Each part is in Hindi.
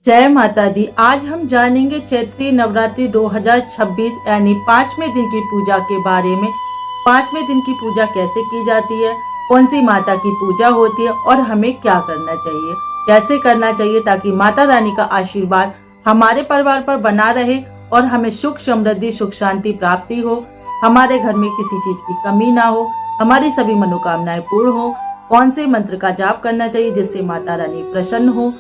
जय माता दी। आज हम जानेंगे चैत्री नवरात्रि 2026 यानी 5वें दिन की पूजा के बारे में। 5वें दिन की पूजा कैसे की जाती है, कौन सी माता की पूजा होती है और हमें क्या करना चाहिए, कैसे करना चाहिए ताकि माता रानी का आशीर्वाद हमारे परिवार पर बना रहे और हमें सुख समृद्धि सुख शांति प्राप्ति हो, हमारे घर में किसी चीज की कमी ना हो, हमारी सभी मनोकामनाएं पूर्ण हो। कौन से मंत्र का जाप करना चाहिए जिससे माता रानी प्रसन्न हो।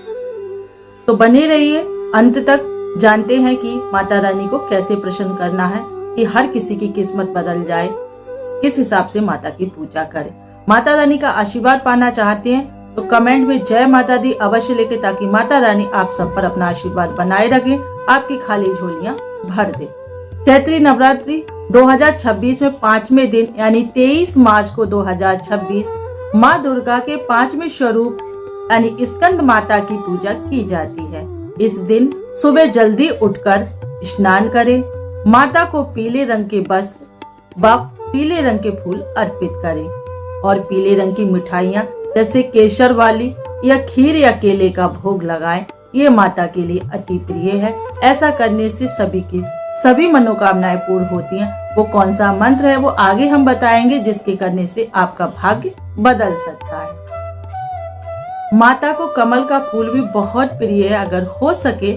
तो बने रहिए अंत तक, जानते हैं कि माता रानी को कैसे प्रसन्न करना है कि हर किसी की किस्मत बदल जाए, किस हिसाब से माता की पूजा करें। माता रानी का आशीर्वाद पाना चाहते हैं तो कमेंट में जय माता दी अवश्य लिखें ताकि माता रानी आप सब पर अपना आशीर्वाद बनाए रखें, आपकी खाली झोलियां भर दे। चैत्री नवरात्रि 2026 में 5वें दिन यानी 23 मार्च को 2026 माँ दुर्गा के 5वें स्वरूप यानी स्कंद माता की पूजा की जाती है। इस दिन सुबह जल्दी उठकर स्नान करें, माता को पीले रंग के वस्त्र व पीले रंग के फूल अर्पित करें और पीले रंग की मिठाइयाँ जैसे केसर वाली या खीर या केले का भोग लगाएं। ये माता के लिए अति प्रिय है। ऐसा करने से सभी मनोकामनाएं पूर्ण होती हैं। वो कौन सा मंत्र है वो आगे हम बताएंगे, जिसके करने से आपका भाग्य बदल सकता है। माता को कमल का फूल भी बहुत प्रिय है। अगर हो सके,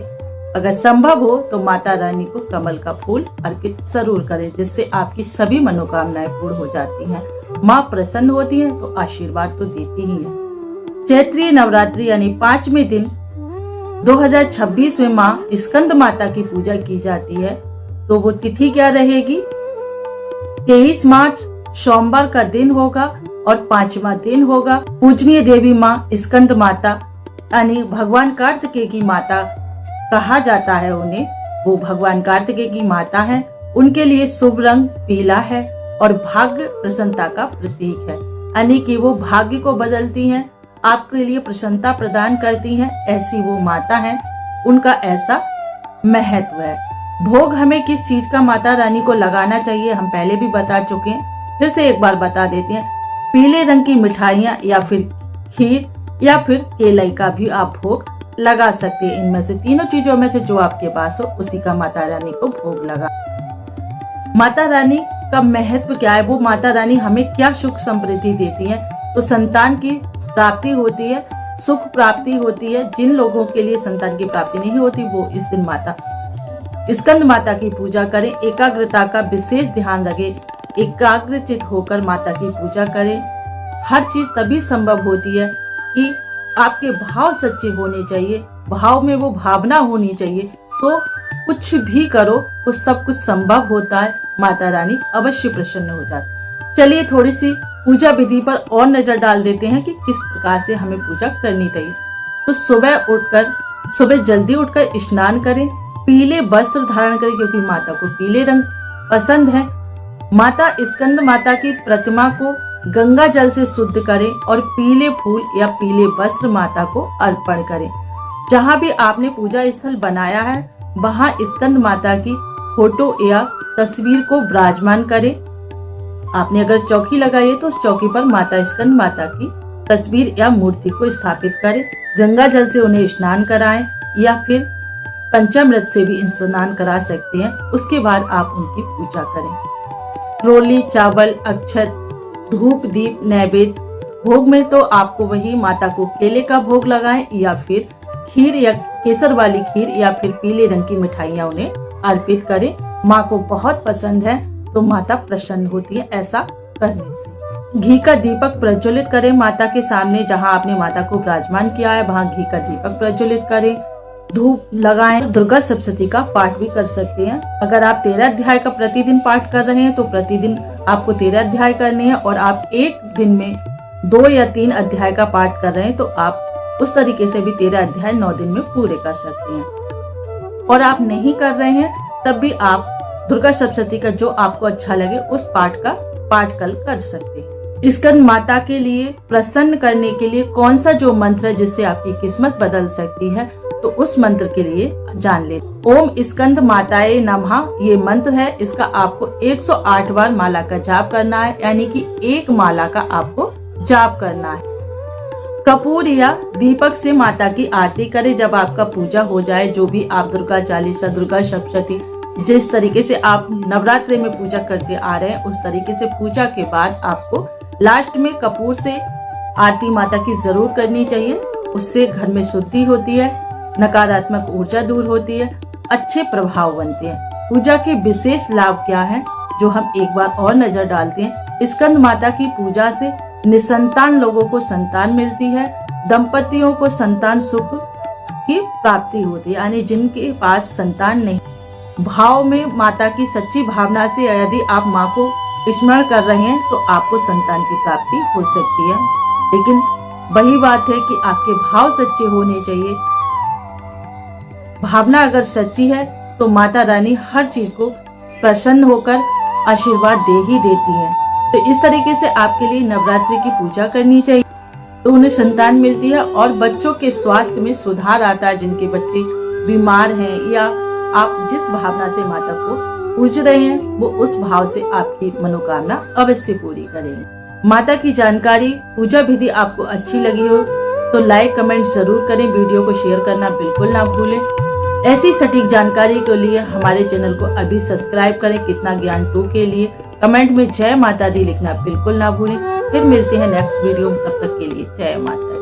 अगर संभव हो तो माता रानी को कमल का फूल अर्पित जरूर करें, जिससे आपकी सभी मनोकामनाएं पूर्ण हो जाती हैं। माँ प्रसन्न होती है तो आशीर्वाद तो देती ही है। चैत्री नवरात्रि यानी 5वें दिन 2026 में माँ स्कंद माता की पूजा की जाती है। तो वो तिथि क्या रहेगी? 23 मार्च सोमवार का दिन होगा और 5वां दिन होगा। पूजनीय देवी माँ स्कंद माता यानी भगवान कार्तिकेय की माता कहा जाता है उन्हें। वो भगवान कार्तिकेय की माता है। उनके लिए शुभ रंग पीला है और भाग्य प्रसन्नता का प्रतीक है, यानी कि वो भाग्य को बदलती हैं, आपके लिए प्रसन्नता प्रदान करती हैं। ऐसी वो माता है, उनका ऐसा महत्व है। भोग हमें किस चीज का माता रानी को लगाना चाहिए हम पहले भी बता चुके हैं, फिर से एक बार बता देते हैं। पीले रंग की मिठाइयाँ या फिर खीर या फिर केले का भी आप भोग लगा सकते हैं। इनमें से तीनों चीजों में से जो आपके पास हो उसी का माता रानी को भोग लगा। माता रानी का महत्व क्या है, वो माता रानी हमें क्या सुख समृद्धि देती है? तो संतान की प्राप्ति होती है, सुख प्राप्ति होती है। जिन लोगों के लिए संतान की प्राप्ति नहीं होती वो इस दिन माता स्कंद माता की पूजा करें। एकाग्रता का विशेष ध्यान रखें, एकाग्रचित होकर माता की पूजा करें। हर चीज तभी संभव होती है कि आपके भाव सच्चे होने चाहिए, भाव में वो भावना होनी चाहिए। तो कुछ भी करो वो सब कुछ संभव होता है। माता रानी अवश्य प्रसन्न हो जाती। चलिए थोड़ी सी पूजा विधि पर और नजर डाल देते हैं कि किस प्रकार से हमें पूजा करनी चाहिए। तो सुबह जल्दी उठकर स्नान करें, पीले वस्त्र धारण करें क्योंकि माता को पीले रंग पसंद है। माता स्कंद माता की प्रतिमा को गंगा जल से शुद्ध करें और पीले फूल या पीले वस्त्र माता को अर्पण करें। जहाँ भी आपने पूजा स्थल बनाया है वहाँ स्कंद माता की फोटो या तस्वीर को विराजमान करें। आपने अगर चौकी लगाई है तो उस चौकी पर माता स्कंद माता की तस्वीर या मूर्ति को स्थापित करें। गंगा जल से उन्हें स्नान कराएं या फिर पंचामृत से भी स्नान करा सकते हैं। उसके बाद आप उनकी पूजा करें। रोली, चावल, अक्षत, धूप, दीप, नैवेद्य भोग में तो आपको वही माता को केले का भोग लगाएं या फिर खीर या केसर वाली खीर या फिर पीले रंग की मिठाइयाँ उन्हें अर्पित करें। माँ को बहुत पसंद है तो माता प्रसन्न होती है ऐसा करने से। घी का दीपक प्रज्वलित करें माता के सामने, जहाँ आपने माता को विराजमान किया है वहाँ घी का दीपक प्रज्वलित करें। धूप लगाएं। दुर्गा सप्तशती का पाठ भी कर सकते हैं। अगर आप 13 अध्याय का प्रतिदिन पाठ कर रहे हैं तो प्रतिदिन आपको 13 अध्याय करने हैं, और आप एक दिन में 2 या 3 अध्याय का पाठ कर रहे हैं तो आप उस तरीके से भी 13 अध्याय 9 दिन में पूरे कर सकते हैं। और आप नहीं कर रहे हैं तब भी आप दुर्गा सप्तशती का जो आपको अच्छा लगे उस पाठ का पाठ कल कर सकते हैं। स्कंद माता के लिए प्रसन्न करने के लिए कौन सा जो मंत्र है जिससे आपकी किस्मत बदल सकती है, तो उस मंत्र के लिए जान ले। ओम स्कंद माताए नमः ये मंत्र है। इसका आपको 108 बार माला का जाप करना है, यानी कि एक माला का आपको जाप करना है। कपूर या दीपक से माता की आरती करें। जब आपका पूजा हो जाए, जो भी आप दुर्गा चालीसा, दुर्गा सप्तशती, जिस तरीके से आप नवरात्रि में पूजा करते आ रहे हैं, उस तरीके से पूजा के बाद आपको लास्ट में कपूर से आरती माता की जरूर करनी चाहिए। उससे घर में शुद्धि होती है, नकारात्मक ऊर्जा दूर होती है, अच्छे प्रभाव बनते हैं। पूजा के विशेष लाभ क्या है, जो हम एक बार और नजर डालते हैं। स्कंद माता की पूजा से निसंतान लोगों को संतान मिलती है। दंपतियों को संतान सुख की प्राप्ति होती है, यानी जिनके पास संतान नहीं, भाव में माता की सच्ची भावना से यदि आप माँ को स्मरण कर रहे हैं तो आपको संतान की प्राप्ति हो सकती है। लेकिन वही बात है कि आपके भाव सच्चे होने चाहिए। भावना अगर सच्ची है तो माता रानी हर चीज को प्रसन्न होकर आशीर्वाद दे ही देती है। तो इस तरीके से आपके लिए नवरात्रि की पूजा करनी चाहिए, तो उन्हें संतान मिलती है और बच्चों के स्वास्थ्य में सुधार आता है। जिनके बच्चे बीमार हैं या आप जिस भावना से माता को पूज रहे हैं, वो उस भाव से आपकी मनोकामना अवश्य पूरी करेंगे। माता की जानकारी, पूजा विधि आपको अच्छी लगी हो तो लाइक कमेंट जरूर करें। वीडियो को शेयर करना बिल्कुल ना भूलें। ऐसी सटीक जानकारी के लिए हमारे चैनल को अभी सब्सक्राइब करें। कितना ज्ञान 2 के लिए कमेंट में जय माता दी लिखना बिल्कुल ना भूलें। फिर मिलते हैं नेक्स्ट वीडियो में, तब तक के लिए जय माता।